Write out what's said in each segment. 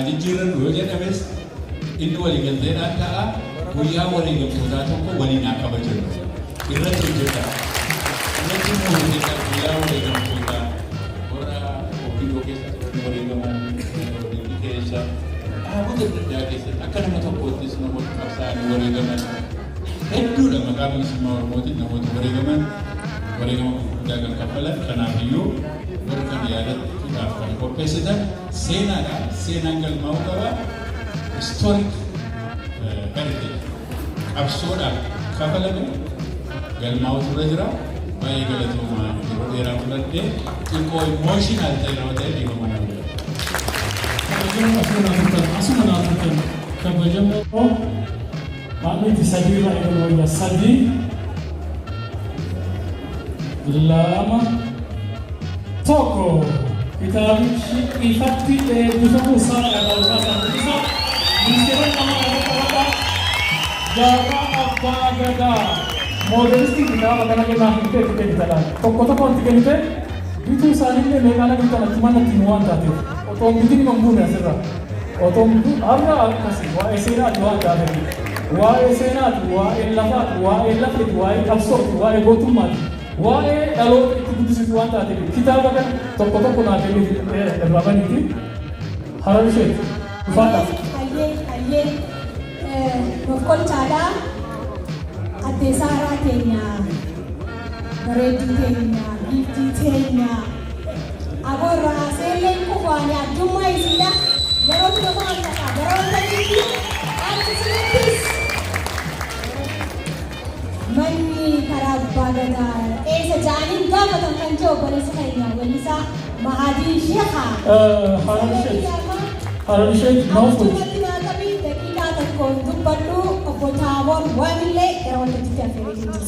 jijjiirran yoo jedhames inni waliigalteedhaan ta'a guyyaa waliigaltootaa tokko waliin haa kabajannu irratti hojjeta irratti immoo hojjeta guyyaa waliigaltootaa warra ofiidoo keessatti waliigaman waliin keessa dhaabota addaa keessatti akka nama tokkoottis namoota qabsaa'anii waliigaman hedduudha maqaa bilisummaa Oromootiin namoota waliigama guddaa kan kaffalan kanaafiyyuu warra kan yaadachuudhaaf kan qopheessitan seenaan galmaa'uu qaba historic heritage qabsoodhaaf kaffalame galmaa'utu irra jira baay'ee galatoomaa yeroo dheeraa fudhadhee xiqqoo emotional ta'e nama ta'e dhiifama nama jira. Asuma naafatan kabajamoo maalumti sadii irraa eegalu sadii lama tokko kitaabichi ifatti eebbifamuu isaa dhaga'uudhaa kan isa ministeera nama irratti jaarraa abbaa gadaa moodelistii kitaaba kana kennaaf itti kennitadha tokko itti kennite bituu isaaniillee meeqaana bittanatti manatti nu waan taateef otoo bitiin mambuune asirra otoo har'a akkasii waa'ee seenaati waan taateef waa'ee seenaati waa'ee lafaati waa'ee lafeeti waa'ee qabsooti waa'ee gootummaati waa'ee dhaloota itti guddisiisu waan taateef kitaaba kan tokko naa kenniti irraa baniiti harar isheeti dhufaadhaaf. Hayyee Nokkolchaadhaa Addee Saaraa keenya bareedduu keenya giiftii keenya aborraa seelleen kufaanii addummaa isiidha yeroo nama hangata yeroo taniifi artisittis manni karaa gubbaa gadaa eessa ja'aniin gaafatan kan jiru obboleessa keenya weellisaa Mahadii Sheekhaa. Harar isheeti noofu.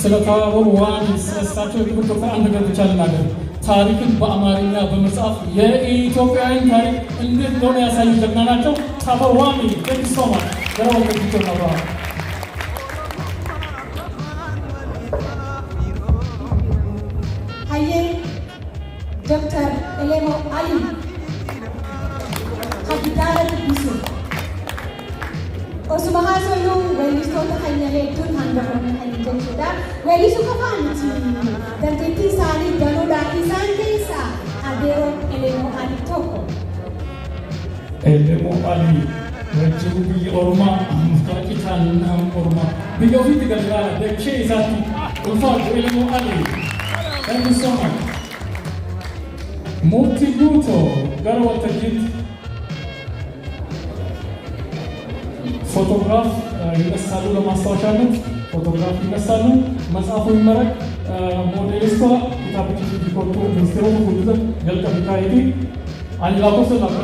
ስለ ታቦር ዋን ስለሳቸው የትምህርት አንድ ነገር ብቻ ልናገር። ታሪክን በአማርኛ በመጽሐፍ የኢትዮጵያን ታሪክ እንዴት እንደሆነ ያሳዩ ጀግና ናቸው። ታቦር ዋሚ ቴንክሶማ ገረው ከዚህ ነው። ሀዬ ዶክተር ኤሌሞ አሊ ሀዲዳረት ቢሱ osuma haasofnu weellistoota keenya hedduun hangafoonni keenya jechuudha. Weellisuu qofaa miti dandeettii isaanii danuudha. Isaan keessaa Adeeroo Elemoo Ali tokko. Elemoo Ali wajjin biyya Oromaa murtaaqitaan nama Oromaa biyya ofiitti galgaala dachee isaatti ulfaatu Elemoo Ali. Thank you so much. Murtii guutoo gara waltajjiitti ፎቶግራፍ ይነሳሉ ለማስታወሻነት ፎቶግራፍ ይነሳሉ መጽሐፉ ይመረቅ ሞዴሊስቷ ኪታቦች ሲቆጡ ሚኒስቴሩ ሁሉ ገልቀም ካይቲ አንላቆስ ለካ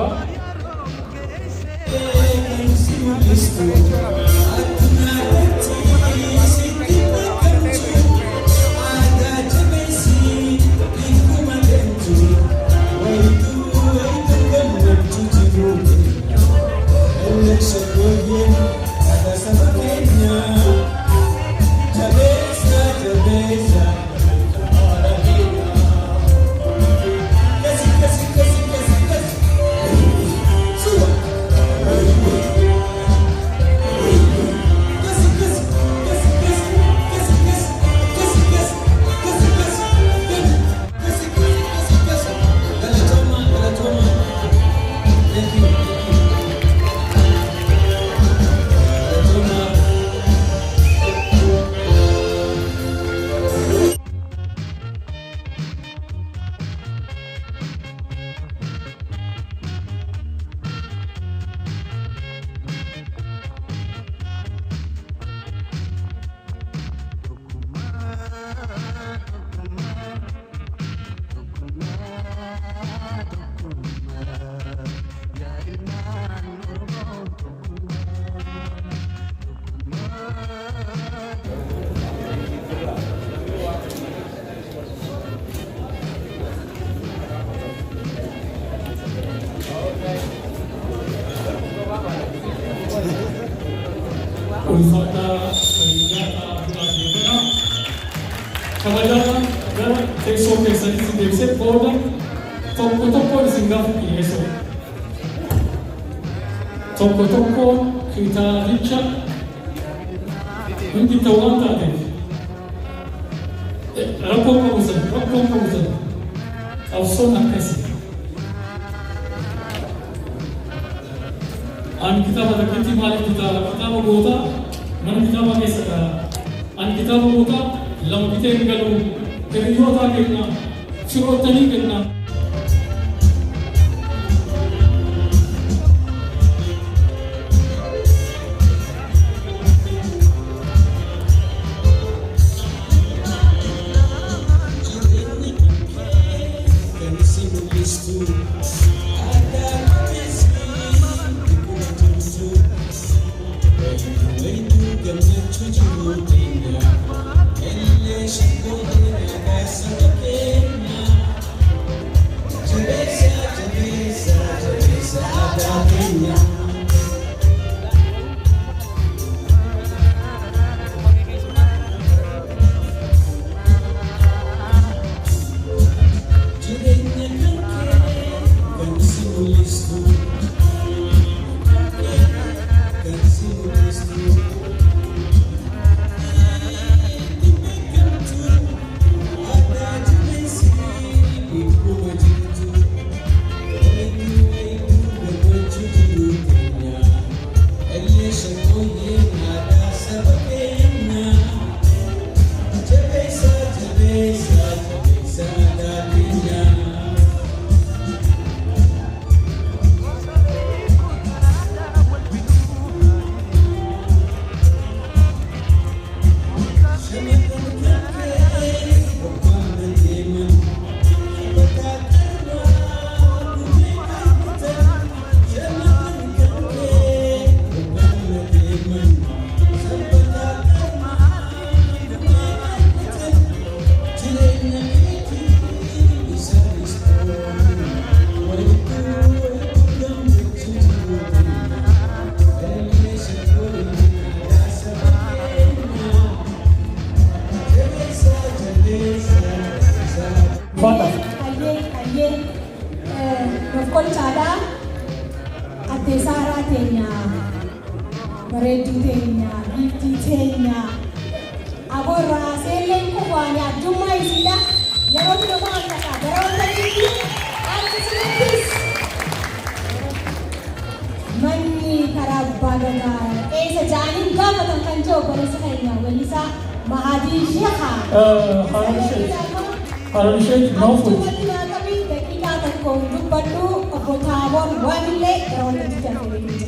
ulfata senjata Adegana kabajana gara teksoo keessatti si deebisee booda tokko tokko isin gaafa dhiyeessu. tokko tokkoon kitaabicha hundi ta'uu taateef rakkoon qabusan qabsoon akkasii an kitaaba takkitti maaliif kitaaba gootaa mana kitaaba keessa an kitaaba gootaa lama bitee hin galu hiriyootaa kenna firootanii kenna.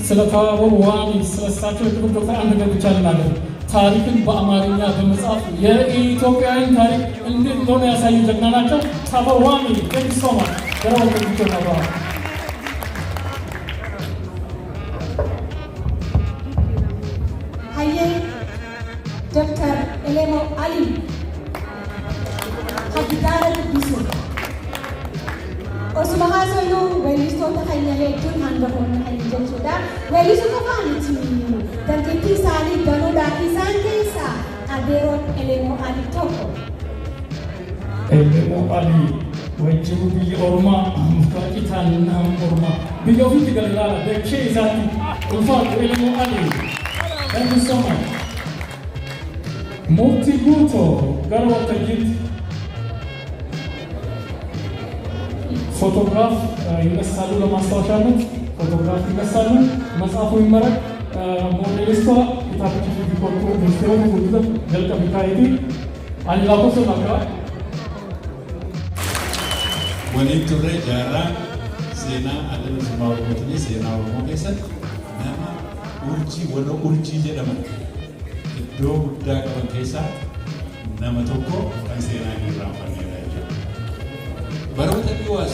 ስለታወሩ ዋሚ ስለሳቸው የተቆጠፈ አንድ ነገር ብቻ ልናገር። ታሪክን በአማርኛ በመጻፍ የኢትዮጵያን ታሪክ እንዴት እንደሆነ ያሳዩ ጀግና ናቸው። ታወሩ ዋሚ ደንሶማ ገረው ተቆጠፈ ሀየ ዶክተር ኤሌሞ አሊ ሀዲዳረ ቢሱ osuma haasawuu weellistoota keenya hedduun hangafoonni keenya jechuudha. Weellisuu qofaa miti dandeettii isaanii danuudhaan isaan keessaa adeeroon Elemoo Alii tokko. Elemoo Alii wajjin biyya Oromaa mukaakitaan nama Oromaa biyya ofiitti galgala dachee isaatti ulfaatu Elemoo Alii. Thank you so much. Mukti Guuto gara waltajjiitti ፎቶግራፍ ይነሳሉ። ለማስታወሻነት ፎቶግራፍ ይነሳሉ። መጽሐፉ ይመረቅ። ሞዴሊስቷ ኪታቦች ቢቆርጡ ሚኒስቴሩ ጉድለት ገልቀ ቢካሄዱ አላቆሶ ናካ ወሊን ቱሬ ጃራ ሴና አደረ ስማው ሞትኒ ሴና ኦሮሞ ከሰት ናማ ኡርጂ ወሎ ኡርጂ ጀደመ ዶ ጉዳ ቀበን ከሳ ናማ ቶኮ kan ሴና ይራፋኔ baroota dhiyoos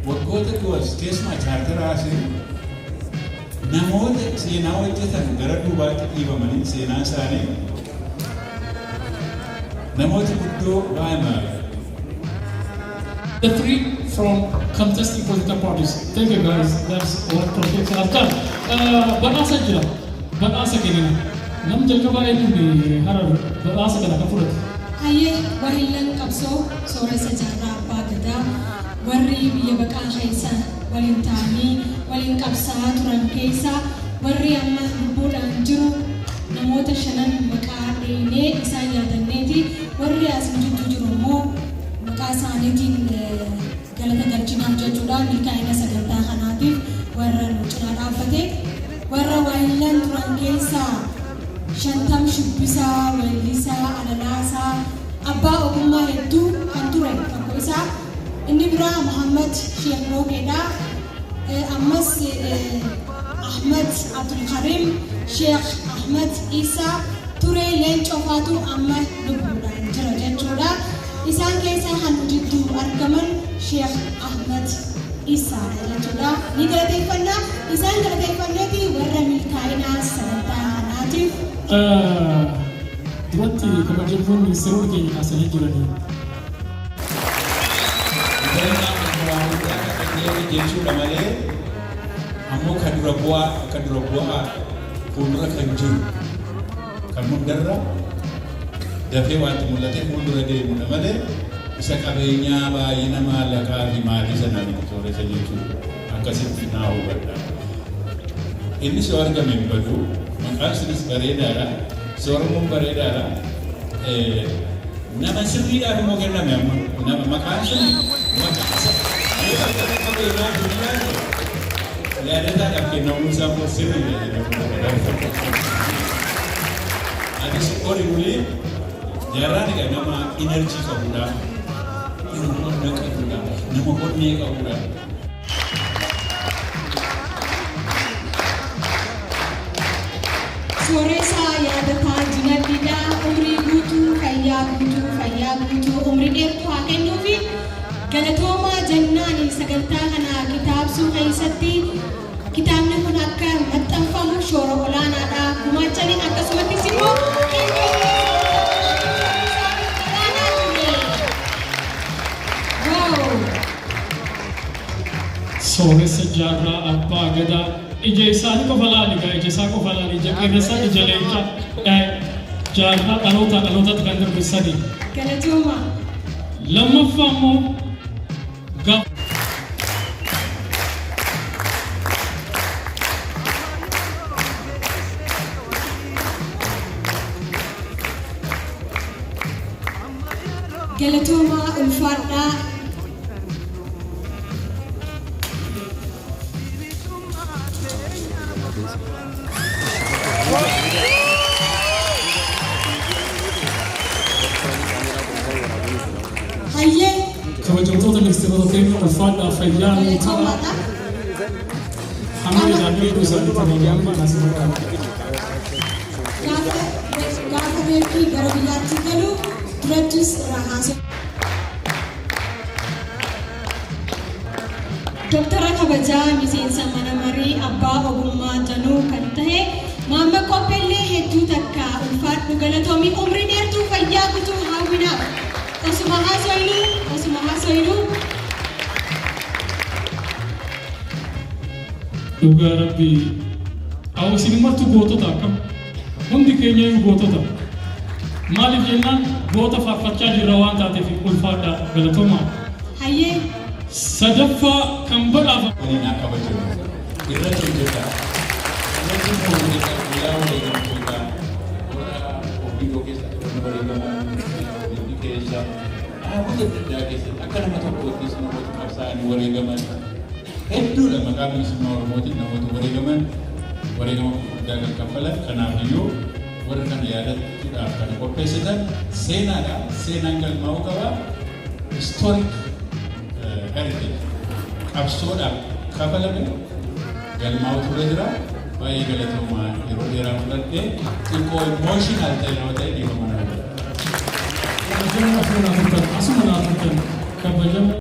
waggoota dhiyoos keessumaa chaartara asii namoota seenaa hojjetan gara duubaatti dhiibamanii seenaa isaanii namoota guddoo baay'inaan. The three from contesting political parties. Thank you guys. That's what projects I've done. Badhaasa jira. Badhaasa kenina. Nam jalqabaa eenyuun harar badhaasa kana kan fudhate. Hayyee wahilan qabsoo sooressa jaarraa abbaa gadaa warri biyya baqaa keessa waliin ta'anii waliin qabsaa turan. turan keessa warri amma lubbuudhaan jiru namoota 5 maqaa dheenee isaan yaadanneeti warri as jiru immoo maqaa isaaniitiin galata galchinaaf jechuudhaan milkaa'ina sagantaa kanaatiif warra nu cinaa dhaabbate warra waayillan turan keessaa Shantam Shubbisaa, Weellisaa, Alalaasaa, Abbaa Ogummaa hedduu kan ture tokko isaa inni biraa Muhammad Sheekh Rooqeedha. Ammas Ahmed Abdul Karim, Sheekh Ahmed Isaa ture leencofaatu amma lubbuudhaan jira jechuudha. Isaan keessaa kan jidduu argaman Sheekh Ahmed Isaa jechuudha. Ni galateeffannaa isaan galateeffanneeti warra milkaa'inaa sagantaa kanaatiif. Duratti kabajamoonni ministeerota keenya asanii jiranii. Jechuudha malee ammoo kan dura bu'aa fuuldura kan jiru kan hundarra dafee wanti mul'ate fuuldura deemudha malee isa qabeenyaa baay'ina maallaqaa fi maalii sanaan sooressa jechuudha akkasitti naa hubadha. Inni soo argame hin badu maqaan sunis bareedaadha sooramuun bareedaadha nama sirriidhaan immoo kenname amma nama maqaan sun yaadataadhaaf kennamuun isaa immoo sirriidha anis horii bulee jaarraanidha nama inerjii qabudha nama qabudha nama onnee qabudha. Sooressa yaadataa dinagdeedha umrii guutuu fayyaa guutuu umrii dheertuu haa kennuufi galatoomaa jennaan sagantaa kana kitaabsuu keessatti kitaabni kun akka maxxanfamu shoora olaanaadha. Gumaachanii akkasumattis immoo Sooressa jaarraa abbaa gadaa ija isaanii qofa laali gaa ija isaa qofa laali ija qeerransaa ija leencaa jaarraa dhalootatti kan darbisanii. Galatooma. Lammaffaa immoo Galatooma ulfaadhaa. Hayyee. kabajamtoota ministeerota keenya ulfaadhaa fayyaa nu ta'a. Hamma isaanii hedduu isaanii tajaajilaa asirra qaba. Gaafa beekii gara biyyaatti galu durattis irraa haasa'u. Doktara kabajaa miseensa mana marii abbaa ogummaa danuu kan ta'e Maamma Koppellee hedduu takka ulfaadhu galatoomii umrii dheertuu fayyaa guutuu hawwinaaf osuma haasoyinuu. Dhugaa Rabbii isin martu gootota akkam hundi keenya iyyuu gootota maaliif jennaan goota faarfachaa jirra waan taateef ulfaadhaa galatoomaa. Hayyee. Sadaffaa kan badhaafamu. Waliin akka bajamu irratti hojjeta irratti hojjeta guyyaa wareegamtoota warra ofiidoo keessatti warra wareegaman biyyi keessa dhaabota addaa keessatti akka nama tokkoottis namoota qabsaa'anii wareegaman hedduudha maqaa bilisummaa Oromootiin namoota wareegama guddaa kan kaffalan kanaafiyyuu warra kana yaadachuudhaaf kan qopheessitan seenaadha seenaan galmaa'uu qaba historic heritage qabsoodhaaf kafalame galmaa'u ture jira baay'ee galatoomaa yeroo dheeraa fudhadhee xiqqoo emotional ta'e nama ta'e dhiifama nama. Asuma naaf turtan kabajama.